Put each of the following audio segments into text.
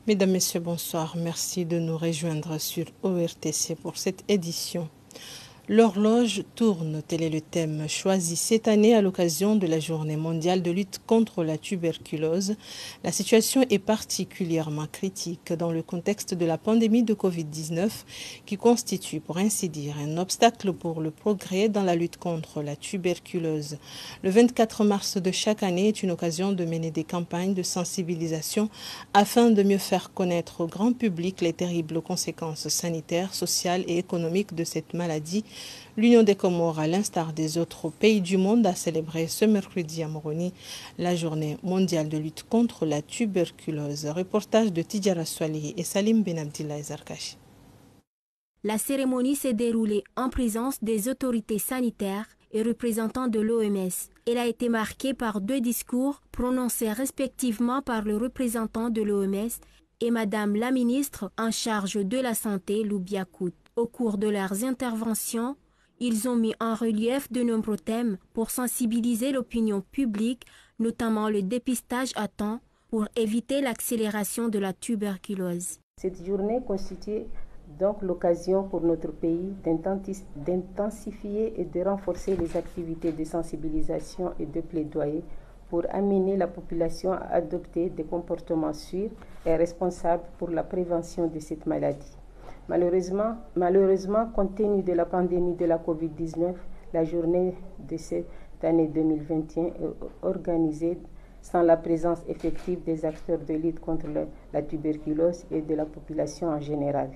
Mesdames, Messieurs, bonsoir. Merci de nous rejoindre sur ORTC pour cette édition. L'horloge tourne, tel est le thème choisi cette année à l'occasion de la journée mondiale de lutte contre la tuberculose. La situation est particulièrement critique dans le contexte de la pandémie de Covid-19 qui constitue, pour ainsi dire, un obstacle pour le progrès dans la lutte contre la tuberculose. Le 24 mars de chaque année est une occasion de mener des campagnes de sensibilisation afin de mieux faire connaître au grand public les terribles conséquences sanitaires, sociales et économiques de cette maladie. L'Union des Comores, à l'instar des autres pays du monde, a célébré ce mercredi à Moroni la journée mondiale de lutte contre la tuberculose. Reportage de Tidjara Swali et Salim Benabdillah Zarkachi. La cérémonie s'est déroulée en présence des autorités sanitaires et représentants de l'OMS. Elle a été marquée par 2 discours prononcés respectivement par le représentant de l'OMS et Madame la ministre en charge de la Santé, Loubia Kout. Au cours de leurs interventions, ils ont mis en relief de nombreux thèmes pour sensibiliser l'opinion publique, notamment le dépistage à temps pour éviter l'accélération de la tuberculose. Cette journée constitue donc l'occasion pour notre pays d'intensifier et de renforcer les activités de sensibilisation et de plaidoyer pour amener la population à adopter des comportements sûrs et responsables pour la prévention de cette maladie. Malheureusement, compte tenu de la pandémie de la Covid-19, la journée de cette année 2021 est organisée sans la présence effective des acteurs de lutte contre la tuberculose et de la population en général.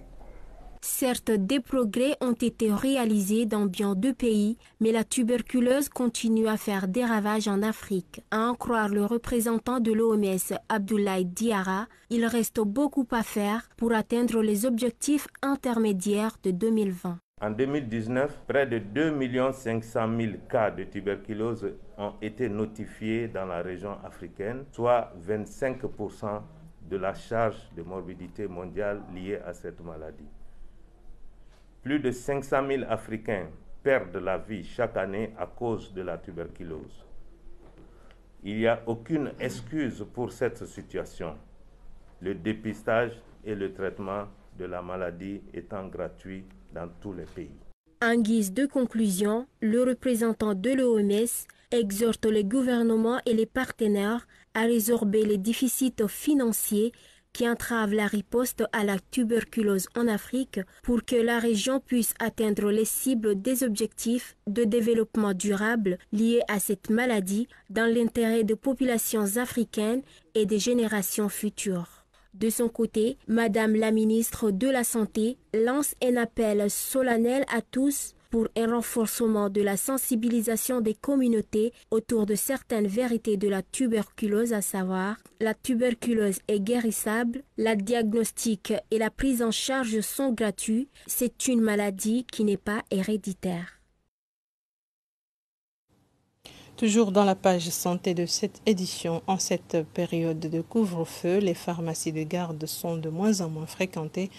Certes, des progrès ont été réalisés dans bien 2 pays, mais la tuberculose continue à faire des ravages en Afrique. À en croire le représentant de l'OMS, Abdoulaye Diarra, il reste beaucoup à faire pour atteindre les objectifs intermédiaires de 2020. En 2019, près de 2 500 000 cas de tuberculose ont été notifiés dans la région africaine, soit 25% de la charge de morbidité mondiale liée à cette maladie. Plus de 500 000 Africains perdent la vie chaque année à cause de la tuberculose. Il n'y a aucune excuse pour cette situation, le dépistage et le traitement de la maladie étant gratuits dans tous les pays. En guise de conclusion, le représentant de l'OMS exhorte les gouvernements et les partenaires à résorber les déficits financiers qui entrave la riposte à la tuberculose en Afrique pour que la région puisse atteindre les cibles des objectifs de développement durable liés à cette maladie dans l'intérêt des populations africaines et des générations futures. De son côté, Madame la ministre de la Santé lance un appel solennel à tous pour un renforcement de la sensibilisation des communautés autour de certaines vérités de la tuberculose, à savoir la tuberculose est guérissable, la diagnostic et la prise en charge sont gratuits, c'est une maladie qui n'est pas héréditaire. Toujours dans la page santé de cette édition, en cette période de couvre-feu, les pharmacies de garde sont de moins en moins fréquentées.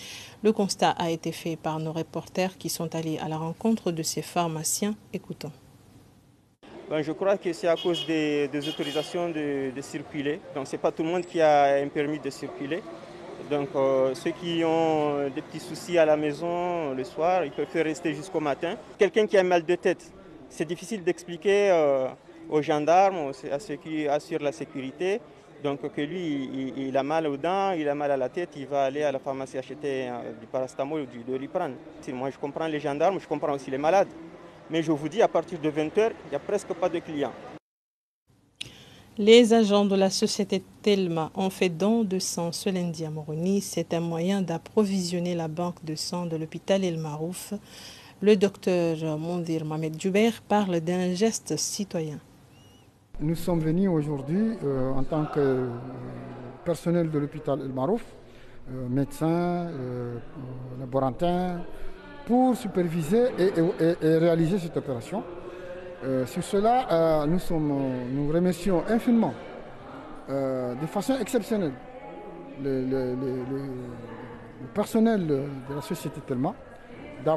Le constat a été fait par nos reporters qui sont allés à la rencontre de ces pharmaciens. Écoutons. Je crois que c'est à cause des autorisations de circuler. Donc ce n'est pas tout le monde qui a un permis de circuler. Donc ceux qui ont des petits soucis à la maison le soir, ils peuvent rester jusqu'au matin. Quelqu'un qui a mal de tête, c'est difficile d'expliquer aux gendarmes, à ceux qui assurent la sécurité, donc que lui, il a mal aux dents, il a mal à la tête, il va aller à la pharmacie acheter du paracétamol ou du Doliprane. Moi, je comprends les gendarmes, je comprends aussi les malades. Mais je vous dis, à partir de 20h, il n'y a presque pas de clients. Les agents de la société Telma ont fait don de sang ce lundi à Moroni. C'est un moyen d'approvisionner la banque de sang de l'hôpital El Marouf. Le docteur Mondir Mohamed Djouber parle d'un geste citoyen. Nous sommes venus aujourd'hui en tant que personnel de l'hôpital El Marouf, médecins, laborantins, pour superviser et réaliser cette opération. Sur cela, nous remercions infiniment, de façon exceptionnelle, le personnel de la société Telma de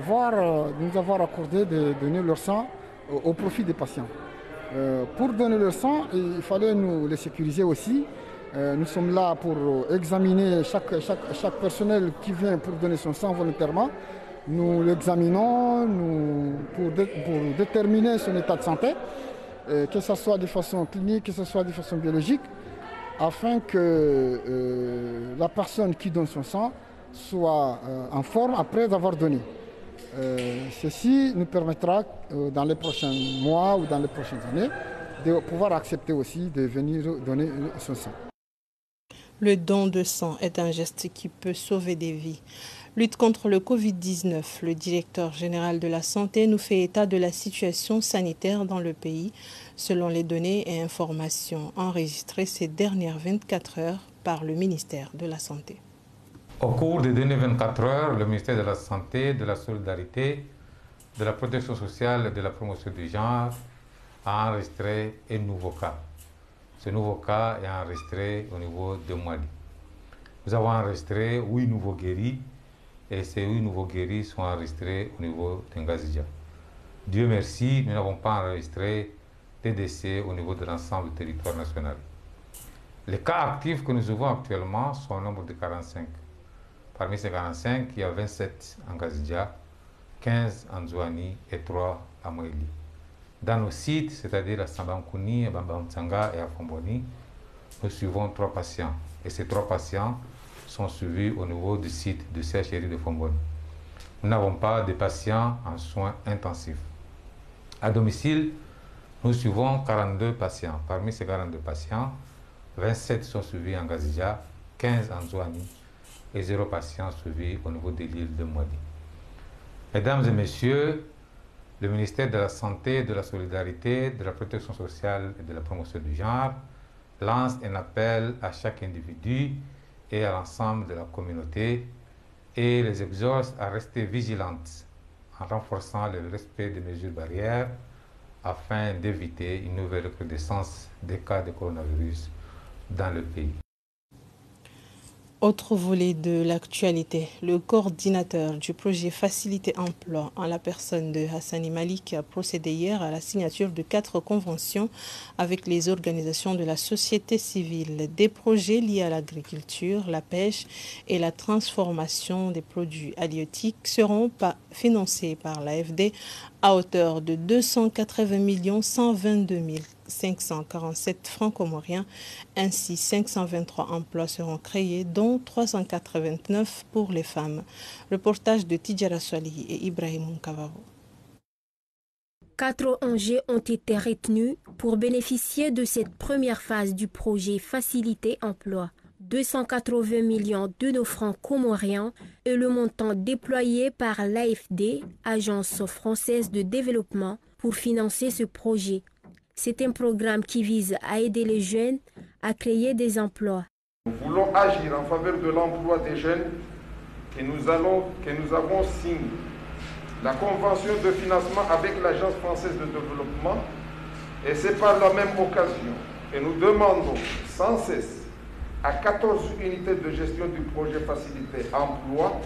nous avoir accordé de donner leur sang au profit des patients. Pour donner leur sang, il fallait nous les sécuriser aussi Nous sommes là pour examiner chaque personnel qui vient pour donner son sang volontairement. Nous l'examinons pour déterminer son état de santé, que ce soit de façon clinique, que ce soit de façon biologique, afin que la personne qui donne son sang soit en forme après avoir donné. Ceci nous permettra dans les prochains mois ou dans les prochaines années de pouvoir accepter aussi de venir donner son sang. Le don de sang est un geste qui peut sauver des vies. Lutte contre le Covid-19, le directeur général de la Santé nous fait état de la situation sanitaire dans le pays, selon les données et informations enregistrées ces dernières 24 heures par le ministère de la Santé. Au cours des dernières 24 heures, le ministère de la Santé, de la Solidarité, de la Protection sociale et de la promotion du genre a enregistré un nouveau cas. Ce nouveau cas est enregistré au niveau de Mali. Nous avons enregistré 8 nouveaux guéris et ces 8 nouveaux guéris sont enregistrés au niveau d'Ngazidja. Dieu merci, nous n'avons pas enregistré des décès au niveau de l'ensemble du territoire national. Les cas actifs que nous avons actuellement sont au nombre de 45. Parmi ces 45, il y a 27 en Ngazidja, 15 en Zouani et 3 à Moéli. Dans nos sites, c'est-à-dire à Sambankouni, à Bambamtsanga et à Fomboni, nous suivons 3 patients. Et ces 3 patients sont suivis au niveau du site de CHRI de Fomboni. Nous n'avons pas de patients en soins intensifs. À domicile, nous suivons 42 patients. Parmi ces 42 patients, 27 sont suivis en Ngazidja, 15 en Zouani et 0 patients suivis au niveau de l'île de Moadi. Mesdames et messieurs, le ministère de la Santé, de la Solidarité, de la Protection sociale et de la promotion du genre lance un appel à chaque individu et à l'ensemble de la communauté et les exhorte à rester vigilantes en renforçant le respect des mesures barrières afin d'éviter une nouvelle recrudescence des cas de coronavirus dans le pays. Autre volet de l'actualité, le coordinateur du projet Facilité Emploi en la personne de Hassani Malik a procédé hier à la signature de 4 conventions avec les organisations de la société civile. Des projets liés à l'agriculture, la pêche et la transformation des produits halieutiques seront financés par l'AFD à hauteur de 280 122 547 francs comoriens. Ainsi, 523 emplois seront créés, dont 389 pour les femmes. Reportage de Tidjara Swali et Ibrahim Nkavavo. 4 ONG ont été retenus pour bénéficier de cette première phase du projet Facilité Emploi. 280 millions de nos francs comoriens est le montant déployé par l'AFD, Agence française de développement, pour financer ce projet. C'est un programme qui vise à aider les jeunes à créer des emplois. Nous voulons agir en faveur de l'emploi des jeunes que nous avons signé la convention de financement avec l'Agence française de développement et c'est par la même occasion que nous demandons sans cesse à 14 unités de gestion du projet Facilité Emploi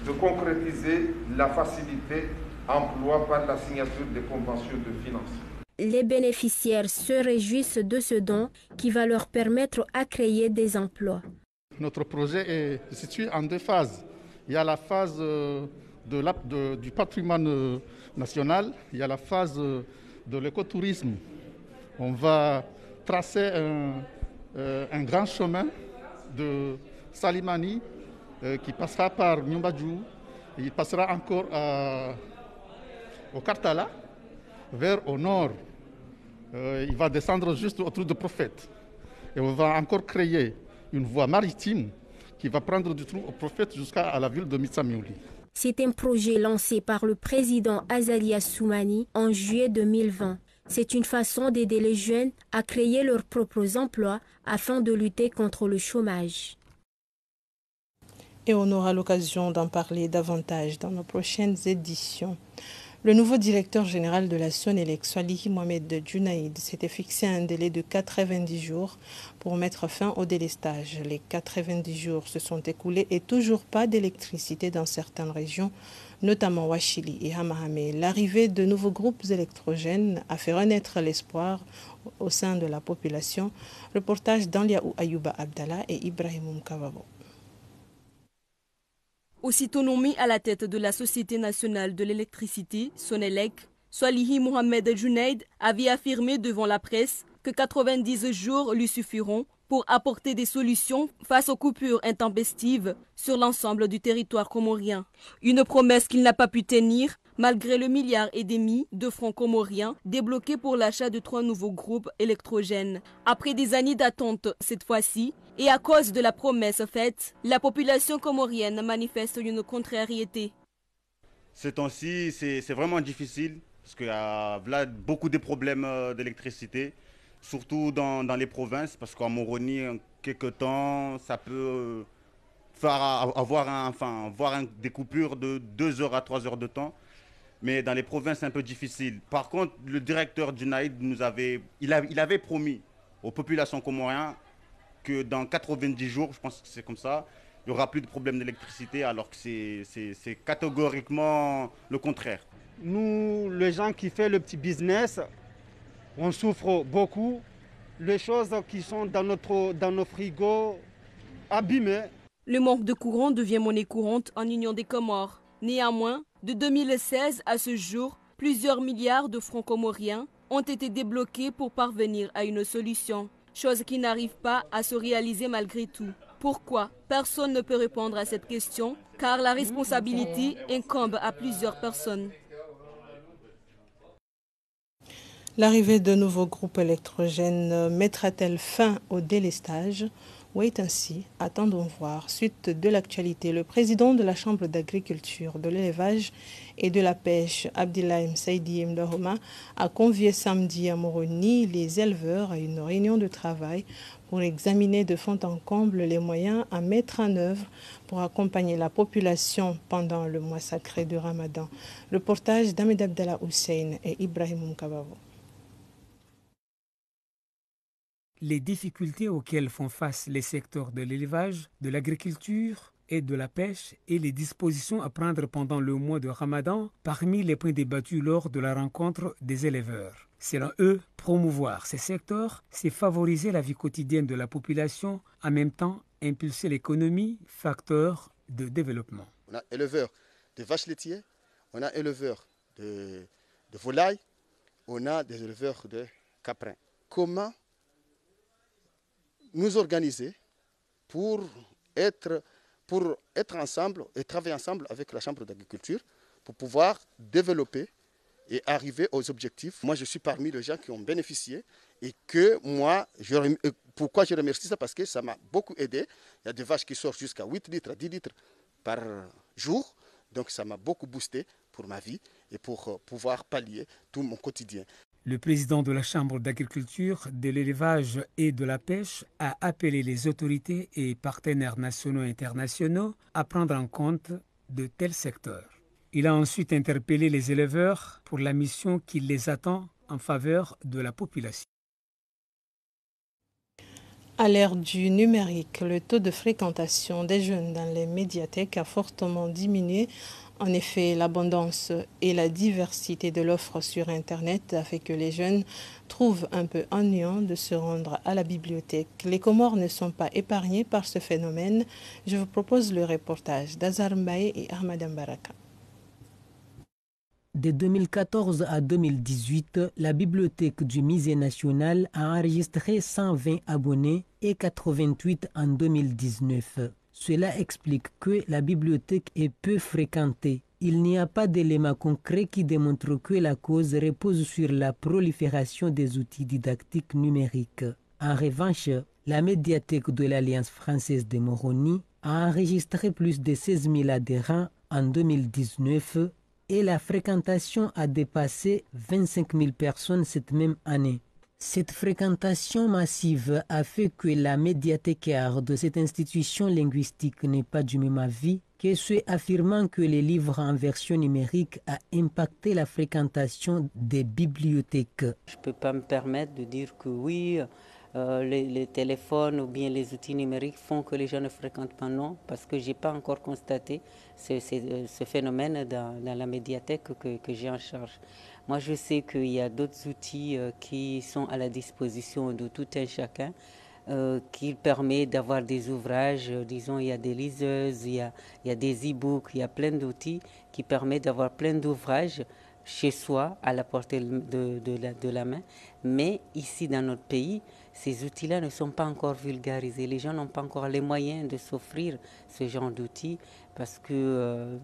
de concrétiser la facilité emploi par la signature des conventions de financement. Les bénéficiaires se réjouissent de ce don qui va leur permettre à créer des emplois. Notre projet est situé en 2 phases. Il y a la phase du patrimoine national, il y a la phase de l'écotourisme. On va tracer un grand chemin de Salimani qui passera par Nyumbadjou, il passera encore au Kartala, vers au nord. Il va descendre juste autour de Prophète. Et on va encore créer une voie maritime qui va prendre du trou au Prophète jusqu'à la ville de Mitsamiouli. C'est un projet lancé par le président Azali Assoumani en juillet 2020. C'est une façon d'aider les jeunes à créer leurs propres emplois afin de lutter contre le chômage. Et on aura l'occasion d'en parler davantage dans nos prochaines éditions. Le nouveau directeur général de la Sonelec, Swalihi Mohamed Djounaïd, s'était fixé un délai de 90 jours pour mettre fin au délestage. Les 90 jours se sont écoulés et toujours pas d'électricité dans certaines régions notamment Wachili et Hamahame. L'arrivée de nouveaux groupes électrogènes a fait renaître l'espoir au sein de la population. Reportage d'Anliaou Ayouba Abdallah et Ibrahim Kavavo. Aussitôt nommé à la tête de la Société nationale de l'électricité, Sonelec, Swalihi Mohamed Junaid avait affirmé devant la presse que 90 jours lui suffiront pour apporter des solutions face aux coupures intempestives sur l'ensemble du territoire comorien. Une promesse qu'il n'a pas pu tenir malgré le 1,5 milliard de francs comoriens débloqués pour l'achat de 3 nouveaux groupes électrogènes. Après des années d'attente cette fois-ci, et à cause de la promesse faite, la population comorienne manifeste une contrariété. Ces temps-ci, c'est vraiment difficile parce qu'il y a beaucoup de problèmes d'électricité, surtout dans les provinces, parce qu'en Moronie, en quelques temps, ça peut avoir des coupures de 2 heures à 3 heures de temps. Mais dans les provinces, c'est un peu difficile. Par contre, le directeur Junaid il avait promis aux populations comoriennes que dans 90 jours, je pense que c'est comme ça, il n'y aura plus de problème d'électricité, alors que c'est catégoriquement le contraire. Nous, les gens qui font le petit business, on souffre beaucoup. Les choses qui sont dans nos frigos abîmées. Le manque de courant devient monnaie courante en Union des Comores. Néanmoins, de 2016 à ce jour, plusieurs milliards de francs comoriens ont été débloqués pour parvenir à une solution, chose qui n'arrive pas à se réaliser malgré tout. Pourquoi? Personne ne peut répondre à cette question, car la responsabilité incombe à plusieurs personnes. L'arrivée de nouveaux groupes électrogènes mettra-t-elle fin au délestage? Wait ainsi, attendons voir. Suite de l'actualité, le président de la Chambre d'agriculture, de l'élevage et de la pêche, Abdillaïm Saïdi Mdahoma, a convié samedi à Moroni les éleveurs à une réunion de travail pour examiner de fond en comble les moyens à mettre en œuvre pour accompagner la population pendant le mois sacré de Ramadan. Reportage d'Ahmed Abdallah Hussein et Ibrahim Mkabavo. Les difficultés auxquelles font face les secteurs de l'élevage, de l'agriculture et de la pêche et les dispositions à prendre pendant le mois de Ramadan parmi les points débattus lors de la rencontre des éleveurs. Selon eux, promouvoir ces secteurs, c'est favoriser la vie quotidienne de la population, en même temps impulser l'économie, facteur de développement. On a éleveurs de vaches laitières, on a éleveurs de volailles, on a des éleveurs de caprins. Comment nous organiser pour être ensemble et travailler ensemble avec la Chambre d'agriculture pour pouvoir développer et arriver aux objectifs. Moi, je suis parmi les gens qui ont bénéficié et que moi, pourquoi je remercie ça? Parce que ça m'a beaucoup aidé. Il y a des vaches qui sortent jusqu'à 8 litres, à 10 litres par jour. Donc, ça m'a beaucoup boosté pour ma vie et pour pouvoir pallier tout mon quotidien. Le président de la Chambre d'agriculture, de l'élevage et de la pêche a appelé les autorités et partenaires nationaux et internationaux à prendre en compte de tels secteurs. Il a ensuite interpellé les éleveurs pour la mission qui les attend en faveur de la population. À l'ère du numérique, le taux de fréquentation des jeunes dans les médiathèques a fortement diminué. En effet, l'abondance et la diversité de l'offre sur Internet a fait que les jeunes trouvent un peu ennuyant de se rendre à la bibliothèque. Les Comores ne sont pas épargnés par ce phénomène. Je vous propose le reportage d'Azar Mbaye et Ahmad Mbaraka. De 2014 à 2018, la bibliothèque du Musée national a enregistré 120 abonnés et 88 en 2019. Cela explique que la bibliothèque est peu fréquentée. Il n'y a pas d'éléments concrets qui démontrent que la cause repose sur la prolifération des outils didactiques numériques. En revanche, la médiathèque de l'Alliance française de Moroni a enregistré plus de 16 000 adhérents en 2019 et la fréquentation a dépassé 25 000 personnes cette même année. Cette fréquentation massive a fait que la médiathécaire de cette institution linguistique n'est pas du même avis que ceux affirmant que les livres en version numérique a impacté la fréquentation des bibliothèques. Je ne peux pas me permettre de dire que oui, les téléphones ou bien les outils numériques font que les gens ne fréquentent pas, non, parce que je n'ai pas encore constaté ce phénomène dans la médiathèque que j'ai en charge. Moi, je sais qu'il y a d'autres outils qui sont à la disposition de tout un chacun, qui permet d'avoir des ouvrages, disons, il y a des liseuses, il y a des e-books, il y a plein d'outils qui permettent d'avoir plein d'ouvrages chez soi, à la portée de la main. Mais ici, dans notre pays, ces outils-là ne sont pas encore vulgarisés. Les gens n'ont pas encore les moyens de s'offrir ce genre d'outils parce que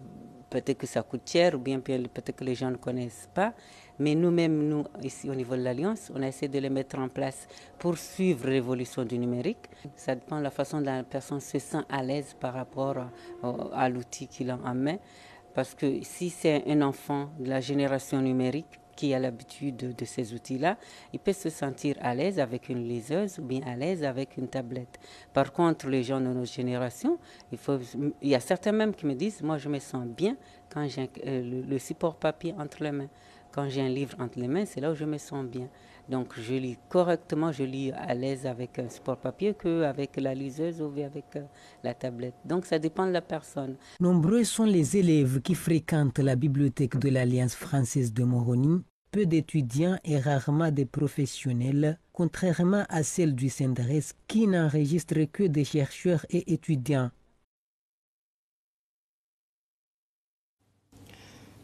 peut-être que ça coûte cher ou bien peut-être que les gens ne connaissent pas. Mais nous-mêmes, nous, ici au niveau de l'Alliance, on a essayé de les mettre en place pour suivre l'évolution du numérique. Ça dépend de la façon dont la personne se sent à l'aise par rapport à l'outil qu'il a en main. Parce que si c'est un enfant de la génération numérique qui a l'habitude de ces outils-là, il peut se sentir à l'aise avec une liseuse ou bien à l'aise avec une tablette. Par contre, les gens de notre génération, il y a certains même qui me disent, moi je me sens bien quand j'ai le support papier entre les mains. Quand j'ai un livre entre les mains, c'est là où je me sens bien. Donc je lis correctement, je lis à l'aise avec un support papier qu'avec la liseuse ou avec la tablette. Donc ça dépend de la personne. Nombreux sont les élèves qui fréquentent la bibliothèque de l'Alliance française de Moroni. Peu d'étudiants et rarement des professionnels, contrairement à celle du CNRS qui n'enregistre que des chercheurs et étudiants.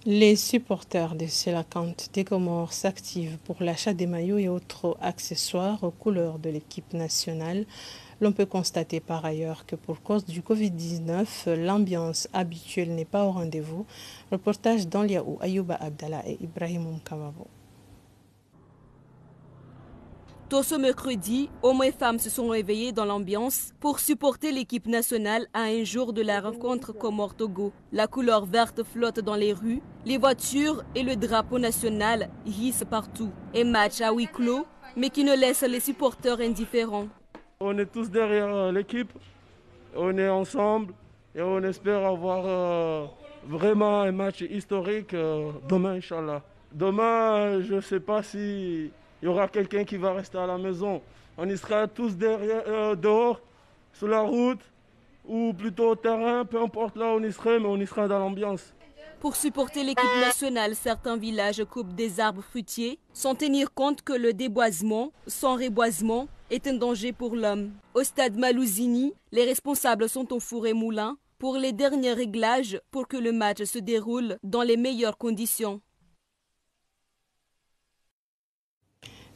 Les supporters de Selakant des Comores s'activent pour l'achat des maillots et autres accessoires aux couleurs de l'équipe nationale. L'on peut constater par ailleurs que pour cause du Covid-19, l'ambiance habituelle n'est pas au rendez-vous. Reportage d'Anliaou, Ayouba Abdallah et Ibrahim Kamabo. Tôt ce mercredi, hommes et femmes se sont réveillés dans l'ambiance pour supporter l'équipe nationale à un jour de la rencontre Comores-Togo. La couleur verte flotte dans les rues, les voitures et le drapeau national hissent partout. Un match à huis clos, mais qui ne laisse les supporters indifférents. On est tous derrière l'équipe, on est ensemble et on espère avoir vraiment un match historique demain, Inch'Allah. Demain, je ne sais pas si il y aura quelqu'un qui va rester à la maison. On y sera tous dehors, sur la route ou plutôt au terrain, peu importe là où on y sera, mais on y sera dans l'ambiance. Pour supporter l'équipe nationale, certains villages coupent des arbres fruitiers sans tenir compte que le déboisement, sans reboisement, est un danger pour l'homme. Au stade Malouzini, les responsables sont au four et moulin pour les derniers réglages pour que le match se déroule dans les meilleures conditions.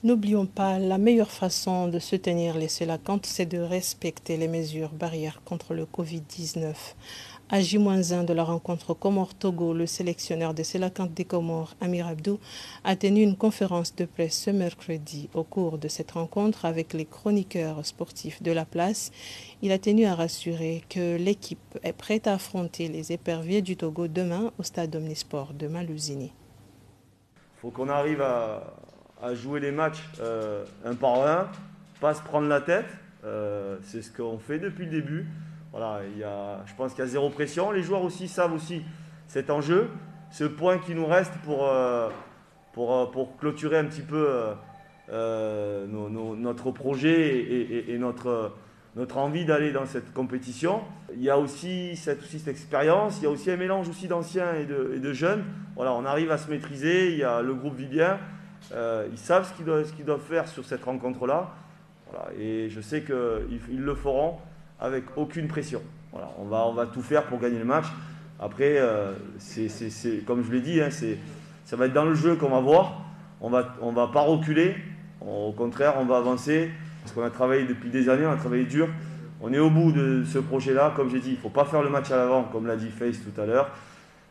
N'oublions pas, la meilleure façon de soutenir les Selakant, c'est de respecter les mesures barrières contre le Covid-19. À J-1 de la rencontre Comores-Togo, le sélectionneur des Selakant des Comores, Amir Abdou, a tenu une conférence de presse ce mercredi. Au cours de cette rencontre avec les chroniqueurs sportifs de la place, il a tenu à rassurer que l'équipe est prête à affronter les éperviers du Togo demain au stade Omnisport de Malouzini. Il faut qu'on arrive à jouer les matchs un par un, pas se prendre la tête. C'est ce qu'on fait depuis le début. Voilà, je pense qu'il y a zéro pression. Les joueurs aussi savent aussi cet enjeu, ce point qui nous reste pour clôturer un petit peu notre projet et notre envie d'aller dans cette compétition. Il y a aussi cette expérience, il y a aussi un mélange aussi d'anciens et de jeunes. Voilà, on arrive à se maîtriser, le groupe vit bien. Ils savent ce qu'ils doivent faire sur cette rencontre-là. Voilà, et je sais qu'ils le feront avec aucune pression. Voilà, on va tout faire pour gagner le match. Après, c'est comme je l'ai dit, hein, ça va être dans le jeu qu'on va voir. On va pas reculer. Au contraire, on va avancer. Parce qu'on a travaillé depuis des années, on a travaillé dur. On est au bout de ce projet-là. Comme j'ai dit, il ne faut pas faire le match à l'avant, comme l'a dit Face tout à l'heure.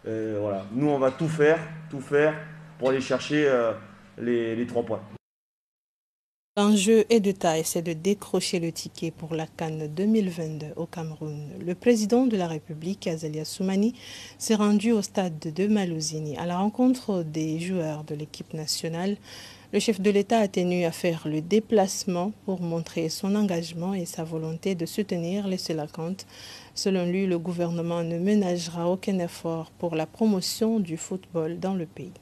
Voilà. Nous, on va tout faire pour aller chercher les 3 points. L'enjeu est de taille, c'est de décrocher le ticket pour la CAN 2022 au Cameroun. Le président de la République, Azalia Soumani, s'est rendu au stade de Malouzini à la rencontre des joueurs de l'équipe nationale. Le chef de l'État a tenu à faire le déplacement pour montrer son engagement et sa volonté de soutenir les Selakant. Selon lui, le gouvernement ne ménagera aucun effort pour la promotion du football dans le pays.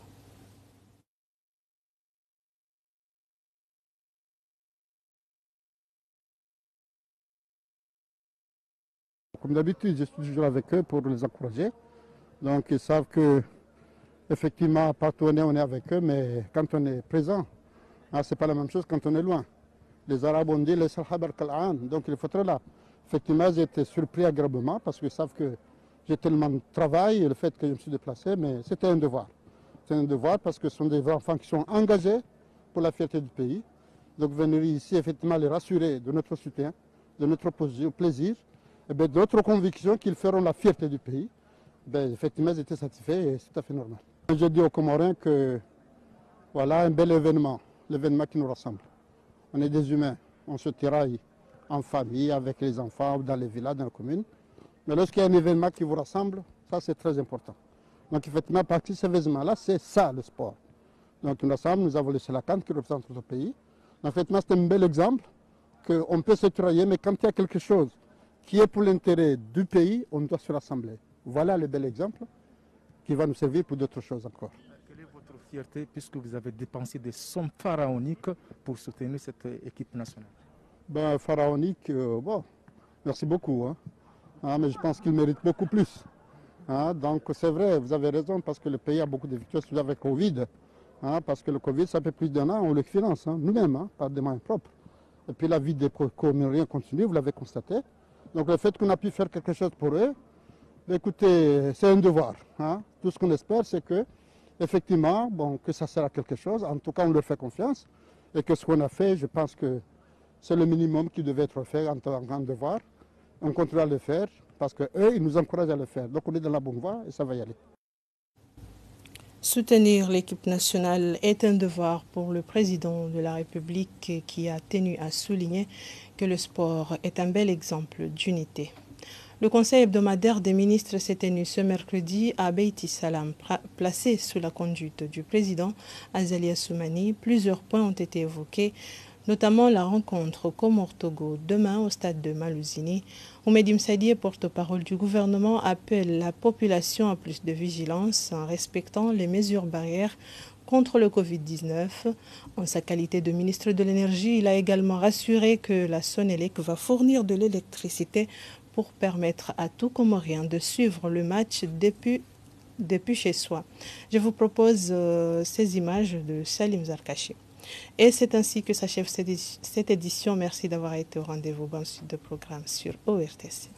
Comme d'habitude, je suis toujours avec eux pour les encourager. Donc ils savent que effectivement, partout on est avec eux, mais quand on est présent, ce n'est pas la même chose quand on est loin. Les Arabes ont dit les Salhabar Kal'an, donc il faut être là. Effectivement, j'ai été surpris agréablement parce qu'ils savent que j'ai tellement de travail et le fait que je me suis déplacé, mais c'était un devoir. C'est un devoir parce que ce sont des enfants qui sont engagés pour la fierté du pays. Donc venir ici, effectivement, les rassurer de notre soutien, de notre plaisir, et de notre conviction qu'ils feront la fierté du pays. Effectivement, j'étais satisfait et c'est tout à fait normal. Je dis aux Comoriens que voilà un bel événement, l'événement qui nous rassemble. On est des humains, on se tiraille en famille, avec les enfants, dans les villages, dans les communes. Mais lorsqu'il y a un événement qui vous rassemble, ça c'est très important. Donc effectivement, à partir de cet événement-là, c'est ça le sport. Donc nous rassemble, nous avons le Sélacan qui représente notre pays. En fait, c'est un bel exemple qu'on peut se tirailler, mais quand il y a quelque chose qui est pour l'intérêt du pays, on doit se rassembler. Voilà le bel exemple qui va nous servir pour d'autres choses encore. Quelle est votre fierté puisque vous avez dépensé des sommes pharaoniques pour soutenir cette équipe nationale? Pharaonique, merci beaucoup. Mais je pense qu'il mérite beaucoup plus. Donc c'est vrai, vous avez raison, parce que le pays a beaucoup de victoires avec le Covid. Parce que le Covid, ça fait plus d'un an, on le finance, nous-mêmes, par des moyens propres. Et puis la vie des Comoriens continue, vous l'avez constaté. Donc le fait qu'on a pu faire quelque chose pour eux, écoutez, c'est un devoir. Tout ce qu'on espère, c'est que, effectivement, que ça sert à quelque chose. En tout cas, on leur fait confiance. Et que ce qu'on a fait, je pense que c'est le minimum qui devait être fait en tant que devoir. On continue à le faire parce qu'eux, ils nous encouragent à le faire. Donc on est dans la bonne voie et ça va y aller. Soutenir l'équipe nationale est un devoir pour le président de la République qui a tenu à souligner que le sport est un bel exemple d'unité. Le conseil hebdomadaire des ministres s'est tenu ce mercredi à Beiti Salam, placé sous la conduite du président Azali Assoumani. Plusieurs points ont été évoqués, notamment la rencontre Comore-Togo demain au stade de Malouzini. Oumedim Sadié, porte-parole du gouvernement, appelle la population à plus de vigilance en respectant les mesures barrières contre le Covid-19. En sa qualité de ministre de l'Énergie, il a également rassuré que la Sonelec va fournir de l'électricité pour permettre à tout Comorien de suivre le match depuis chez soi. Je vous propose ces images de Salim Zarkachi. Et c'est ainsi que s'achève cette édition. Merci d'avoir été au rendez-vous. Bonne suite de programme sur ORTC.